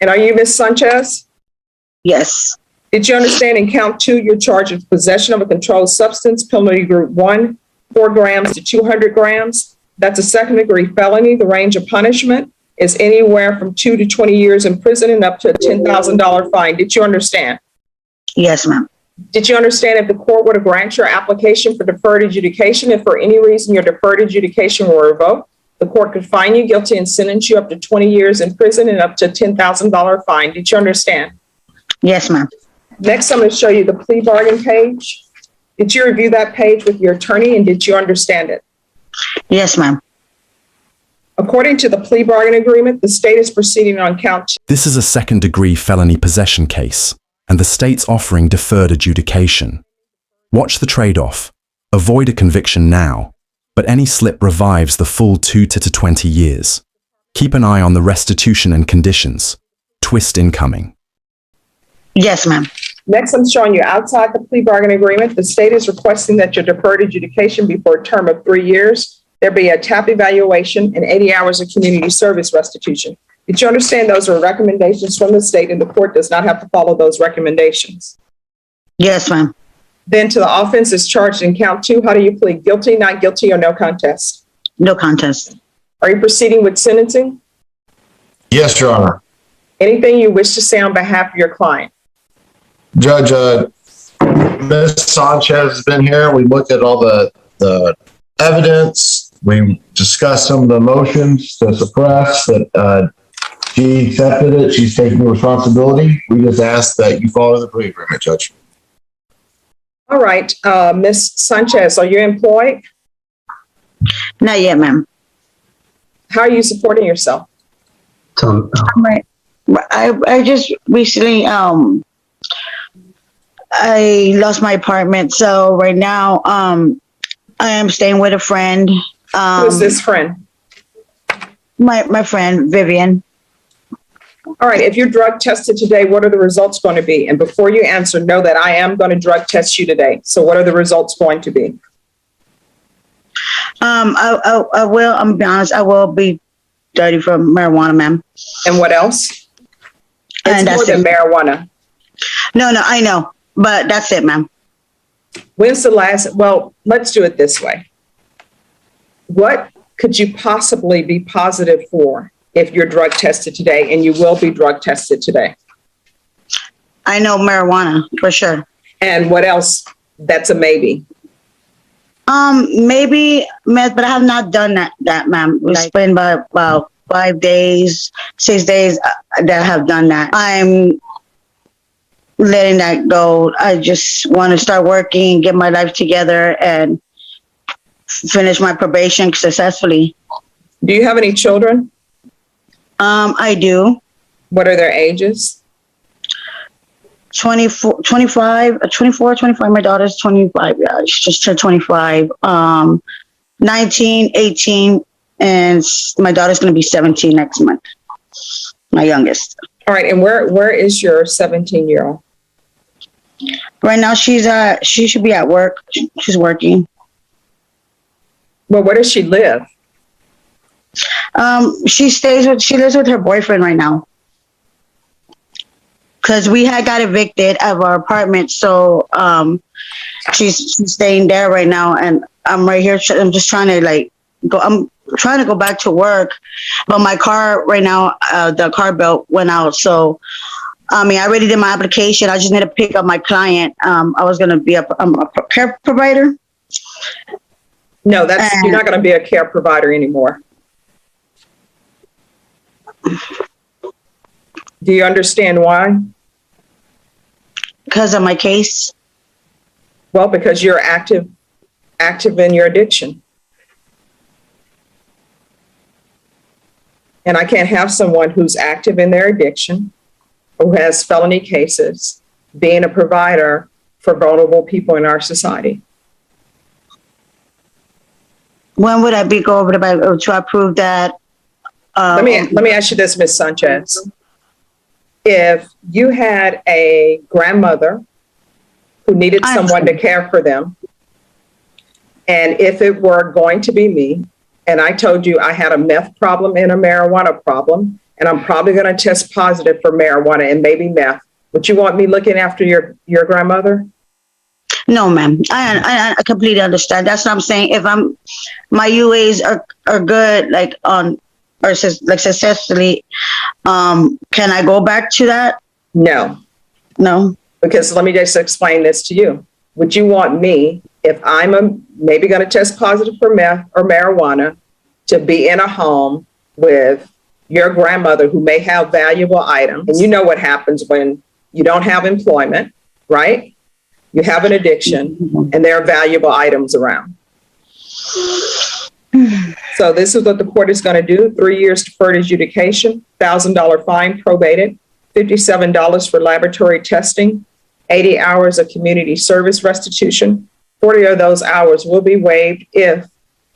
And are you Ms. Sanchez? Yes. Did you understand in count 2, you're charged with possession of a controlled substance, penalty group 1, 4 grams to 200 grams? That's a second-degree felony. The range of punishment is anywhere from 2 to 20 years in prison and up to a $10,000 fine. Did you understand? Yes, ma'am. Did you understand if the court were to grant your application for deferred adjudication, if for any reason your deferred adjudication were revoked, the court could find you guilty and sentence you up to 20 years in prison and up to a $10,000 fine? Did you understand? Yes, ma'am. Next, I'm going to show you the plea bargain page. Did you review that page with your attorney and did you understand it? Yes, ma'am. According to the plea bargain agreement, the state is proceeding on count 2. This is a second-degree felony possession case, and the state's offering deferred adjudication. Watch the trade-off. Avoid a conviction now, but any slip revives the full 2 to 20 years. Keep an eye on the restitution and conditions. Twist incoming. Yes, ma'am. Next, I'm showing you outside the plea bargain agreement, the state is requesting that your deferred adjudication be for a term of 3 years. There be a TAP evaluation and 80 hours of community service restitution. Did you understand those are recommendations from the state and the court does not have to follow those recommendations? Yes, ma'am. Then to the offense is charged in count 2. How do you plead? Guilty, not guilty, or no contest? No contest. Are you proceeding with sentencing? Yes, Your Honor. Anything you wish to say on behalf of your client? Judge, Ms. Sanchez has been here. We looked at all the evidence. We discussed some of the motions to suppress that she accepted it. She's taking responsibility. We just ask that you follow the plea agreement, Judge. All right. Ms. Sanchez, are you employed? Not yet, ma'am. How are you supporting yourself? Right. I just recently I lost my apartment, so right now I am staying with a friend. Who is this friend? My friend Vivian. All right. If you're drug tested today, what are the results going to be? And before you answer, know that I am going to drug test you today. So what are the results going to be? I will. I'm gonna be honest. I will be dirty for marijuana, ma'am. And what else? It's more than marijuana. No, I know, but that's it, ma'am. When's the last? Well, let's do it this way. What could you possibly be positive for if you're drug tested today, and you will be drug tested today? I know marijuana for sure. And what else? That's a maybe. Maybe meth, but I have not done that, ma'am. It's been about 5 days, 6 days that I have done that. I'm letting that go. I just want to start working, get my life together, and finish my probation successfully. Do you have any children? I do. What are their ages? 24. My daughter's 25. Yeah, she just turned 25. 19, 18, and my daughter's going to be 17 next month. My youngest. All right. And where is your 17-year-old? Right now, she should be at work. She's working. Well, where does she live? She lives with her boyfriend right now. Because we had got evicted of our apartment, so she's staying there right now, and I'm right here. I'm just trying to go. I'm trying to go back to work, but my car right now, the car belt went out. So, I already did my application. I just need to pick up my client. I was going to be a care provider. No, you're not going to be a care provider anymore. Do you understand why? Because of my case? Well, because you're active in your addiction. And I can't have someone who's active in their addiction, who has felony cases, being a provider for vulnerable people in our society. When would I go over to approve that? Let me ask you this, Ms. Sanchez. If you had a grandmother who needed someone to care for them, and if it were going to be me, and I told you I had a meth problem and a marijuana problem, and I'm probably going to test positive for marijuana and maybe meth. Would you want me looking after your grandmother? No, ma'am. I completely understand. That's what I'm saying. If my UAs are good, like successfully, can I go back to that? No, No. because let me just explain this to you. Would you want me, if I'm maybe going to test positive for meth or marijuana, to be in a home with your grandmother who may have valuable items? And you know what happens when you don't have employment, right? You have an addiction and there are valuable items around. So this is what the court is going to do. 3 years deferred adjudication, $1,000 fine probated, $57 for laboratory testing, 80 hours of community service restitution. 40 of those hours will be waived if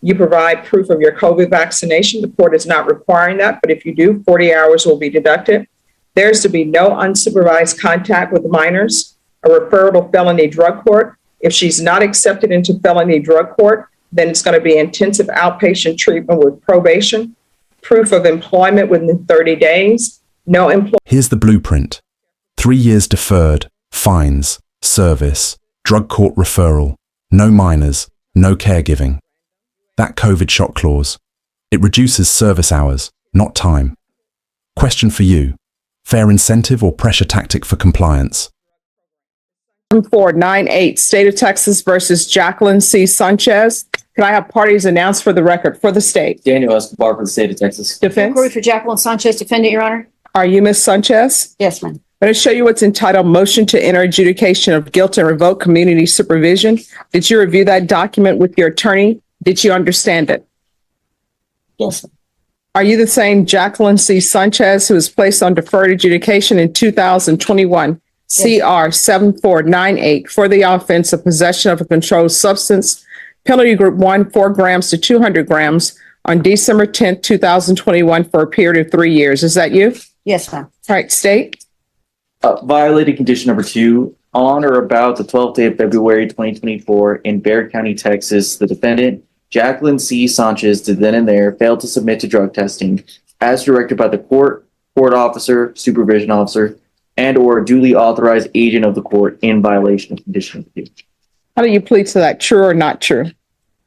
you provide proof of your COVID vaccination. The court is not requiring that, but if you do, 40 hours will be deducted. There's to be no unsupervised contact with minors, a referral to felony drug court. If she's not accepted into felony drug court, then it's going to be intensive outpatient treatment with probation, proof of employment within 30 days, no employment. Here's the blueprint. 3 years deferred, fines, service, drug court referral, no minors, no caregiving. That COVID shot clause. It reduces service hours, not time. Question for you. Fair incentive or pressure tactic for compliance? 498, State of Texas versus Jacqueline C. Sanchez. Can I have parties announced for the record for the state? Daniel Escobar for the state of Texas. Defense? Inquiry for Jacqueline Sanchez, defendant, Your Honor. Are you Ms. Sanchez? Yes, ma'am. I'm going to show you what's entitled Motion to Enter Adjudication of Guilt and Revoke Community Supervision. Did you review that document with your attorney? Did you understand it? Yes. Are you the same Jacqueline C. Sanchez who was placed on deferred adjudication in 2021, CR 7498, for the offense of possession of a controlled substance, penalty group 1, 4 grams to 200 grams, on December 10th, 2021, for a period of 3 years? Is that you? Yes, ma'am. All right, state. Violated condition number 2, on or about the 12th day of February 2024 in Bexar County, Texas, the defendant, Jacqueline C. Sanchez, did then and there fail to submit to drug testing as directed by the court officer, supervision officer, and or duly authorized agent of the court in violation of condition number 2. How do you plead to that? True or not true?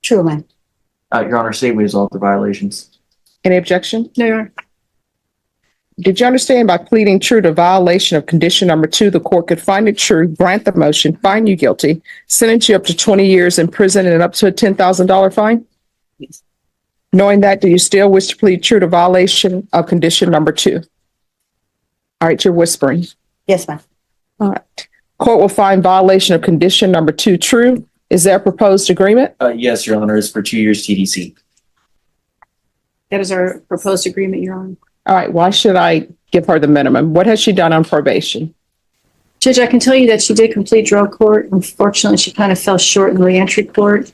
True, ma'am. Your Honor, state we resolve the violations. Any objection? No, Your Honor. Did you understand by pleading true to violation of condition number 2, the court could find it true, grant the motion, find you guilty, sentence you up to 20 years in prison and up to a $10,000 fine? Yes. Knowing that, do you still wish to plead true to violation of condition number 2? All right, you're whispering. Yes, ma'am. All right. Court will find violation of condition number 2 true. Is there a proposed agreement? Yes, Your Honor, is for 2 years TDC. That is our proposed agreement, Your Honor. All right, why should I give her the minimum? What has she done on probation? Judge, I can tell you that she did complete drug court. Unfortunately, she kind of fell short in reentry court.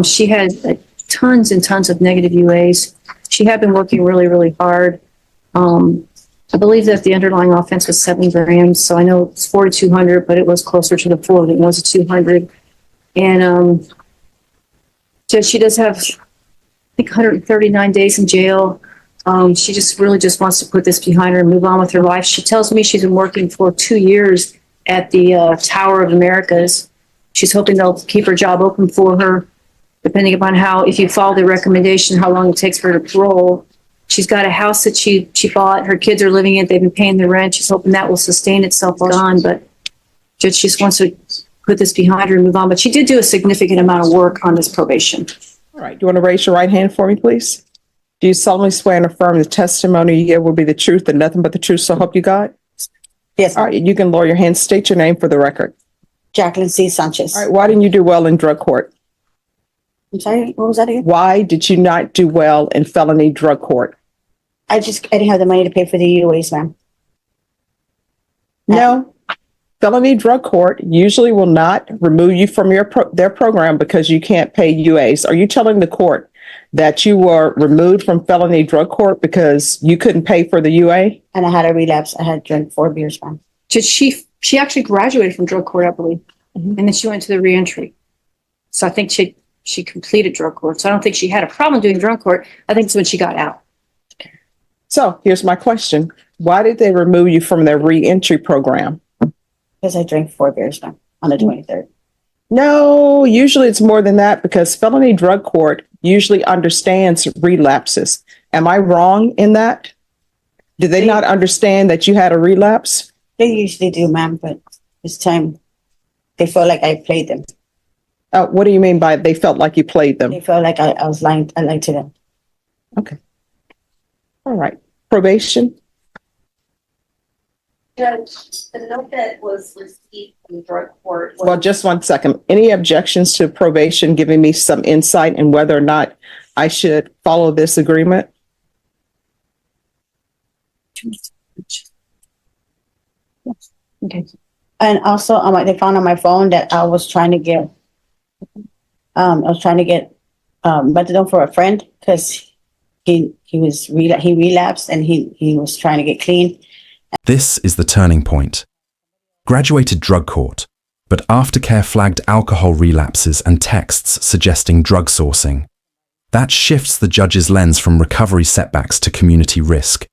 She had tons and tons of negative UAs. She had been working really, really hard. I believe that the underlying offense was 7 grams. So I know it's 4,200, but it was closer to the 4 than it was a 200. And Judge, she does have, I think, 139 days in jail. She just really just wants to put this behind her and move on with her life. She tells me she's been working for 2 years at the Tower of Americas. She's hoping they'll keep her job open for her, depending upon how, if you follow the recommendation, how long it takes for her to parole. She's got a house that she bought. Her kids are living in it. They've been paying the rent. She's hoping that will sustain itself on, but Judge just wants to put this behind her and move on. But she did do a significant amount of work on this probation. All right, do you want to raise your right hand for me, please? Do you solemnly swear and affirm the testimony you give will be the truth and nothing but the truth, so help you God? Yes, All ma'am. right, you can lower your hand. State your name for the record. Jacqueline C. Sanchez. All right, why didn't you do well in drug court? I'm sorry, what was that again? Why did you not do well in felony drug court? I didn't have the money to pay for the UAs, ma'am. No. Felony drug court usually will not remove you from their program because you can't pay UAs. Are you telling the court that you were removed from felony drug court because you couldn't pay for the UA? And I had a relapse. I had drank 4 beers, ma'am. Judge, she actually graduated from drug court, I believe, and then she went to the reentry. So I think she completed drug court. So I don't think she had a problem doing drug court. I think it's when she got out. So here's my question. Why did they remove you from their reentry program? Because I drank 4 beers now on the 23rd. No, usually it's more than that because felony drug court usually understands relapses. Am I wrong in that? Did they not understand that you had a relapse? They usually do, ma'am, but this time they felt like I played them. What do you mean by they felt like you played them? They felt like I was lying. I lied to them. Okay. All right. Probation? Judge, the note that was received from drug court was. Well, just one second. Any objections to probation giving me some insight in whether or not I should follow this agreement? Okay. And also, they found on my phone that I was trying to get, methadone for a friend because he relapsed and he was trying to get clean. This is the turning point. Graduated drug court, but aftercare flagged alcohol relapses and texts suggesting drug sourcing. That shifts the judge's lens from recovery setbacks to community risk.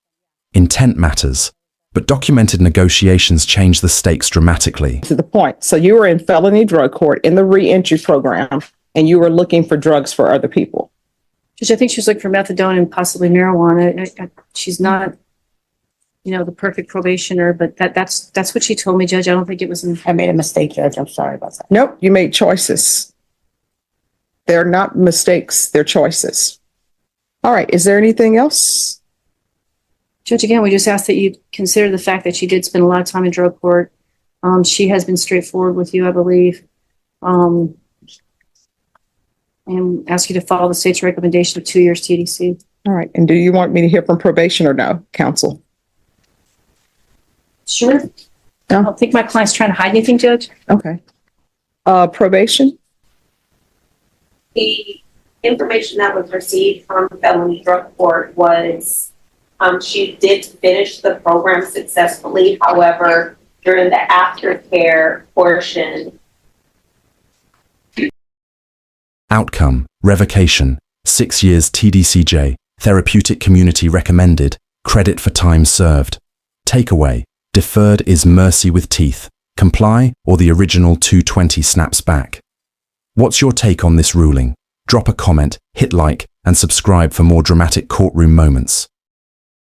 Intent matters, but documented negotiations change the stakes dramatically. To the point. So you were in felony drug court in the reentry program and you were looking for drugs for other people. Judge, I think she was looking for methadone and possibly marijuana. She's not, the perfect probationer, but that's what she told me, Judge. I don't think it was. I made a mistake, Judge. I'm sorry about that. Nope, you made choices. They're not mistakes, they're choices. All right, is there anything else? Judge, again, we just ask that you consider the fact that she did spend a lot of time in drug court. She has been straightforward with you, I believe. And ask you to follow the state's recommendation of 2 years TDC. All right, and do you want me to hear from probation or no, counsel? Sure. No? I don't think my client's trying to hide anything, Judge. Okay. Probation? The information that was received from felony drug court was, she did finish the program successfully. However, during the aftercare portion. Outcome, revocation, 6 years TDCJ, therapeutic community recommended, credit for time served. Takeaway, deferred is mercy with teeth. Comply or the original 220 snaps back. What's your take on this ruling? Drop a comment, hit like, and subscribe for more dramatic courtroom moments.